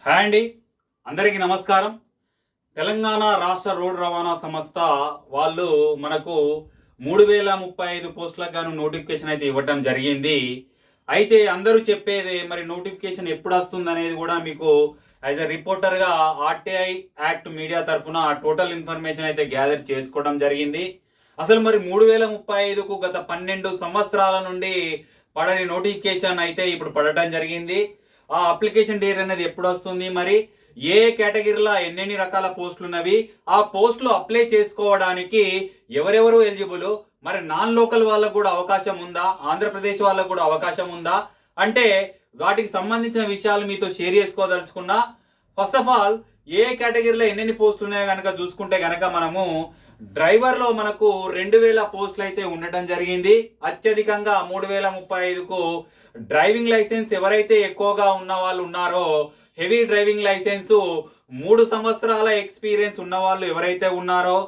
Hi అండి, అందరికీ నమస్కారం. తెలంగాణ రాష్ట్ర రోడ్డు రవాణా సంస్థ వాళ్ళు మనకు 3035 పోస్టులకు గాను నోటిఫికేషన్ అయితే ఇవ్వటం జరిగింది. అయితే అందరూ చెప్పేదే మరి నోటిఫికేషన్ ఎప్పుడు వస్తుంది అనేది కూడా మీకు యాజ్ ఎ రిపోర్టర్గా ఆర్టీఐ యాక్ట్ మీడియా తరఫున టోటల్ ఇన్ఫర్మేషన్ అయితే గ్యాదర్ చేసుకోవడం జరిగింది. అసలు మరి 3035కు గత 12 సంవత్సరాల నుండి పడని నోటిఫికేషన్ అయితే ఇప్పుడు పడటం జరిగింది. ఆ అప్లికేషన్ డేట్ అనేది ఎప్పుడు వస్తుంది, మరి ఏ కేటగిరీలో ఎన్నెన్ని రకాల పోస్టులు ఉన్నవి, ఆ పోస్టులు అప్లై చేసుకోవడానికి ఎవరెవరు ఎలిజిబుల్, మరి నాన్ లోకల్ వాళ్ళకు కూడా అవకాశం ఉందా, ఆంధ్రప్రదేశ్ వాళ్ళకు కూడా అవకాశం ఉందా అంటే వాటికి సంబంధించిన విషయాలు మీతో షేర్ చేసుకోదలుచుకున్నా. ఫస్ట్ ఆఫ్ ఆల్ ఏ కేటగిరీలో ఎన్నెన్ని పోస్టులు ఉన్నాయో కనుక చూసుకుంటే కనుక మనము డ్రైవర్లో మనకు 2000 పోస్టులు అయితే ఉండటం జరిగింది. అత్యధికంగా 3035కు డ్రైవింగ్ లైసెన్స్ ఎవరైతే ఎక్కువగా ఉన్న వాళ్ళు ఉన్నారో, హెవీ డ్రైవింగ్ లైసెన్స్ 3 సంవత్సరాల ఎక్స్పీరియన్స్ ఉన్న వాళ్ళు ఎవరైతే ఉన్నారో,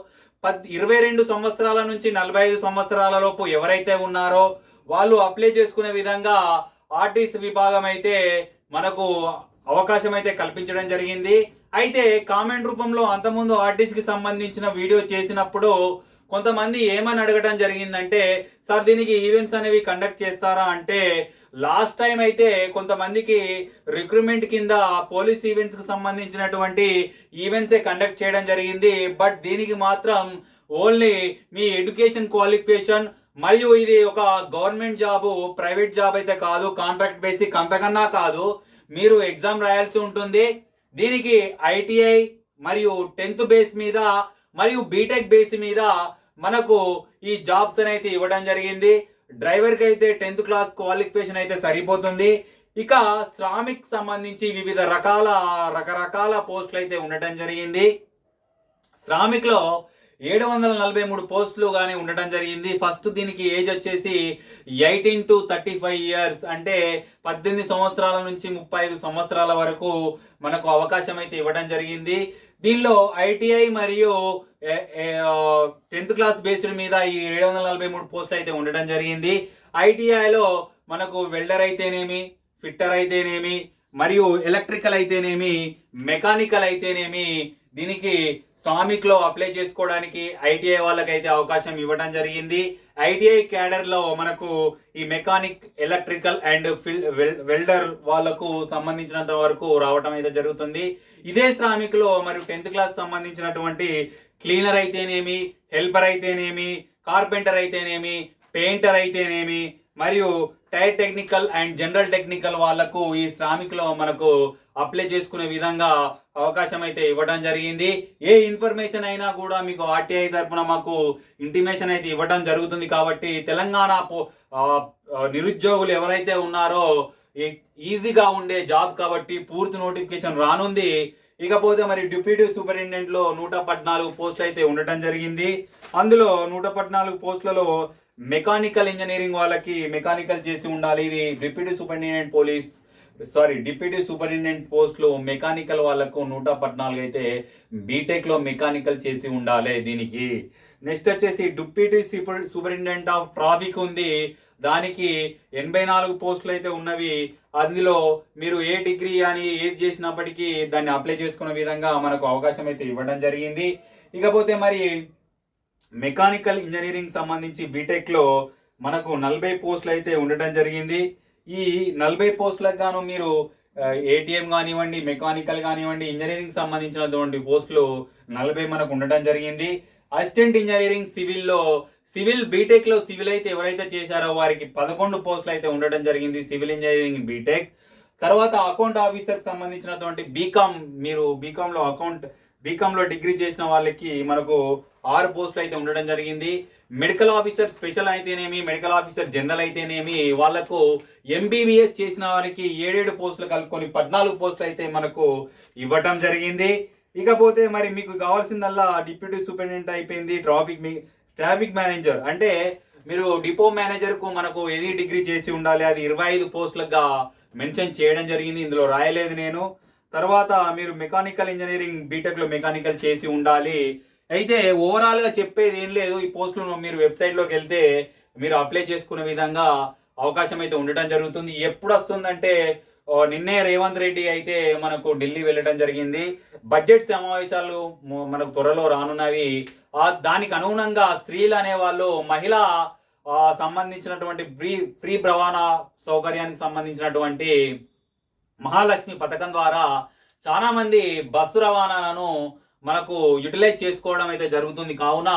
22 సంవత్సరాల నుంచి 45 సంవత్సరాల లోపు ఎవరైతే ఉన్నారో వాళ్ళు అప్లై చేసుకునే విధంగా ఆర్టీసీ విభాగం అయితే మనకు అవకాశం అయితే కల్పించడం జరిగింది. అయితే కామెంట్ రూపంలో అంతకుముందు ఆర్టీసీకి సంబంధించిన వీడియో చేసినప్పుడు కొంతమంది ఏమని అడగడం జరిగిందంటే, సార్ దీనికి ఈవెంట్స్ అనేవి కండక్ట్ చేస్తారా అంటే, లాస్ట్ టైం అయితే కొంతమందికి రిక్రూట్మెంట్ కింద పోలీస్ ఈవెంట్స్కి సంబంధించినటువంటి ఈవెంట్సే కండక్ట్ చేయడం జరిగింది. బట్ దీనికి మాత్రం ఓన్లీ మీ ఎడ్యుకేషన్ క్వాలిఫికేషన్ మరియు ఇది ఒక గవర్నమెంట్ జాబు, ప్రైవేట్ జాబ్ అయితే కాదు, కాంట్రాక్ట్ బేసిక్ అంతకన్నా కాదు, మీరు ఎగ్జామ్ రాయాల్సి ఉంటుంది. దీనికి ఐటీఐ మరియు 10th బేస్ మీద మరియు బీటెక్ బేస్ మీద మనకు ఈ జాబ్స్ అయితే ఇవ్వడం జరిగింది. డ్రైవర్కి అయితే 10th క్లాస్ క్వాలిఫికేషన్ అయితే సరిపోతుంది. ఇక శ్రామిక్ సంబంధించి వివిధ రకరకాల పోస్టులు అయితే ఉండటం జరిగింది. శ్రామిక్లో 743 పోస్టులు కానీ ఉండటం జరిగింది. ఫస్ట్ దీనికి ఏజ్ వచ్చేసి 18 to 35 ఇయర్స్, అంటే 18 సంవత్సరాల నుంచి 35 సంవత్సరాల వరకు మనకు అవకాశం అయితే ఇవ్వడం జరిగింది. దీనిలో ఐటీఐ మరియు 10th క్లాస్ బేస్డ్ మీద ఈ 743 పోస్టులు అయితే ఉండడం జరిగింది. ఐటీఐలో మనకు వెల్డర్ అయితేనేమి, ఫిట్టర్ అయితేనేమి, మరియు ఎలక్ట్రికల్ అయితేనేమి, మెకానికల్ అయితేనేమి, దీనికి శ్రామిక్లో అప్లై చేసుకోవడానికి ఐటీఐ వాళ్ళకైతే అవకాశం ఇవ్వడం జరిగింది. ఐటీఐ క్యాడర్లో మనకు ఈ మెకానిక్, ఎలక్ట్రికల్ అండ్ వెల్డర్ వాళ్ళకు సంబంధించినంత వరకు రావటం అయితే జరుగుతుంది. ఇదే శ్రామిక్లో మరియు 10th క్లాస్ సంబంధించినటువంటి క్లీనర్ అయితేనేమి, హెల్పర్ అయితేనేమి, కార్పెంటర్ అయితేనేమి, పెయింటర్ అయితేనేమి, మరియు టైర్ టెక్నికల్ అండ్ జనరల్ టెక్నికల్ వాళ్లకు ఈ శ్రామిక్లో మనకు అప్లై చేసుకునే విధంగా అవకాశం అయితే ఇవ్వడం జరిగింది. ఏ ఇన్ఫర్మేషన్ అయినా కూడా మీకు ఆర్టీఐ తరఫున మాకు ఇంటిమేషన్ అయితే ఇవ్వడం జరుగుతుంది. కాబట్టి తెలంగాణ నిరుద్యోగులు ఎవరైతే ఉన్నారో ఈజీగా ఉండే జాబ్ కాబట్టి పూర్తి నోటిఫికేషన్ రానుంది. ఇకపోతే మరి డిప్యూటీ సూపరింటెండెంట్లో 114 పోస్టులు అయితే ఉండటం జరిగింది. అందులో 114 పోస్టులలో మెకానికల్ ఇంజనీరింగ్ వాళ్ళకి మెకానికల్ చేసి ఉండాలి. ఇది డిప్యూటీ సూపరింటెండెంట్ పోస్టులు మెకానికల్ వాళ్ళకు 114 అయితే బీటెక్లో మెకానికల్ చేసి ఉండాలి దీనికి. నెక్స్ట్ వచ్చేసి డిప్యూటీ సూపరింటెండెంట్ ఆఫ్ ట్రాఫిక్ ఉంది, దానికి 84 పోస్టులు అయితే ఉన్నవి. అందులో మీరు ఏ డిగ్రీ అని ఏది చేసినప్పటికీ దాన్ని అప్లై చేసుకునే విధంగా మనకు అవకాశం అయితే ఇవ్వడం జరిగింది. ఇకపోతే మరి మెకానికల్ ఇంజనీరింగ్ సంబంధించి బీటెక్లో మనకు 40 పోస్టులు అయితే ఉండటం జరిగింది. ఈ 40 పోస్టులకు గాను మీరు ఏటీఎం కానివ్వండి, మెకానికల్ కానివ్వండి, ఇంజనీరింగ్ సంబంధించినటువంటి పోస్టులు 40 మనకు ఉండటం జరిగింది. అసిస్టెంట్ ఇంజనీరింగ్ సివిల్ బీటెక్లో సివిల్ అయితే ఎవరైతే చేశారో వారికి 11 పోస్టులు అయితే ఉండటం జరిగింది, సివిల్ ఇంజనీరింగ్ బీటెక్. తర్వాత అకౌంట్ ఆఫీసర్కి సంబంధించినటువంటి మీరు బీకాంలో డిగ్రీ చేసిన వాళ్ళకి మనకు 6 పోస్టులు అయితే ఉండడం జరిగింది. మెడికల్ ఆఫీసర్ స్పెషల్ అయితేనేమి, మెడికల్ ఆఫీసర్ జనరల్ అయితేనేమి వాళ్ళకు ఎంబీబీఎస్ చేసిన వారికి 7 పోస్టులు కలుపుకొని 14 పోస్టులు అయితే మనకు ఇవ్వటం జరిగింది. ఇకపోతే మరి మీకు కావాల్సిందల్లా డిప్యూటీ సూపరింటెండెంట్ అయిపోయింది. ట్రాఫిక్ మేనేజర్ అంటే మీరు డిపో మేనేజర్కు మనకు ఎనీ డిగ్రీ చేసి ఉండాలి, అది 25 పోస్టులుగా మెన్షన్ చేయడం జరిగింది, ఇందులో రాయలేదు నేను. తర్వాత మీరు మెకానికల్ ఇంజనీరింగ్ బీటెక్లో మెకానికల్ చేసి ఉండాలి. అయితే ఓవరాల్గా చెప్పేది ఏం లేదు, ఈ పోస్టులను మీరు వెబ్సైట్లోకి వెళ్తే మీరు అప్లై చేసుకునే విధంగా అవకాశం అయితే ఉండటం జరుగుతుంది. ఎప్పుడు వస్తుందంటే నిన్నే రేవంత్ రెడ్డి అయితే మనకు ఢిల్లీ వెళ్ళడం జరిగింది. బడ్జెట్ సమావేశాలు మనకు త్వరలో రానున్నవి. దానికి అనుగుణంగా స్త్రీలు అనేవాళ్ళు మహిళా సంబంధించినటువంటి ఫ్రీ రవాణా సౌకర్యానికి సంబంధించినటువంటి మహాలక్ష్మి పథకం ద్వారా చాలా మంది బస్సు రవాణాలను మనకు యూటిలైజ్ చేసుకోవడం అయితే జరుగుతుంది. కావున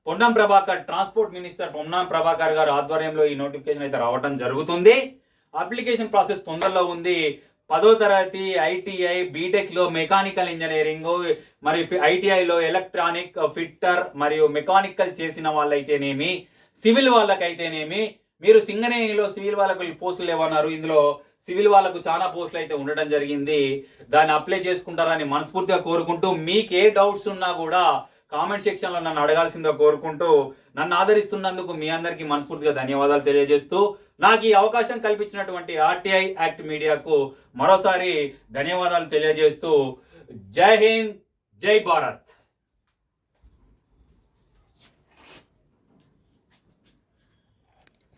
పొన్నం ప్రభాకర్, ట్రాన్స్పోర్ట్ మినిస్టర్ పొన్నం ప్రభాకర్ గారు ఆధ్వర్యంలో ఈ నోటిఫికేషన్ అయితే రావడం జరుగుతుంది. అప్లికేషన్ ప్రాసెస్ తొందరలో ఉంది. 10వ తరగతి ఐటీఐ, బీటెక్లో మెకానికల్ ఇంజనీరింగ్, మరి ఐటీఐలో ఎలక్ట్రానిక్ ఫిట్టర్ మరియు మెకానికల్ చేసిన వాళ్ళైతేనేమి, సివిల్ వాళ్ళకైతేనేమి, మీరు సింగరేణిలో సివిల్ వాళ్ళకు పోస్టులు ఏమన్నారు, ఇందులో సివిల్ వాళ్ళకు చాలా పోస్టులు అయితే ఉండడం జరిగింది. దాన్ని అప్లై చేసుకుంటారని మనస్ఫూర్తిగా కోరుకుంటూ, మీకు ఏ డౌట్స్ ఉన్నా కూడా కామెంట్ సెక్షన్లో నన్ను అడగాల్సిందిగా కోరుకుంటూ, నన్ను ఆదరిస్తున్నందుకు మీ అందరికీ మనస్ఫూర్తిగా ధన్యవాదాలు తెలియజేస్తూ, నాకు ఈ అవకాశం కల్పించినటువంటి ఆర్టీఐ యాక్ట్ మీడియాకు మరోసారి ధన్యవాదాలు తెలియజేస్తూ, జై హింద్, జై భారత్.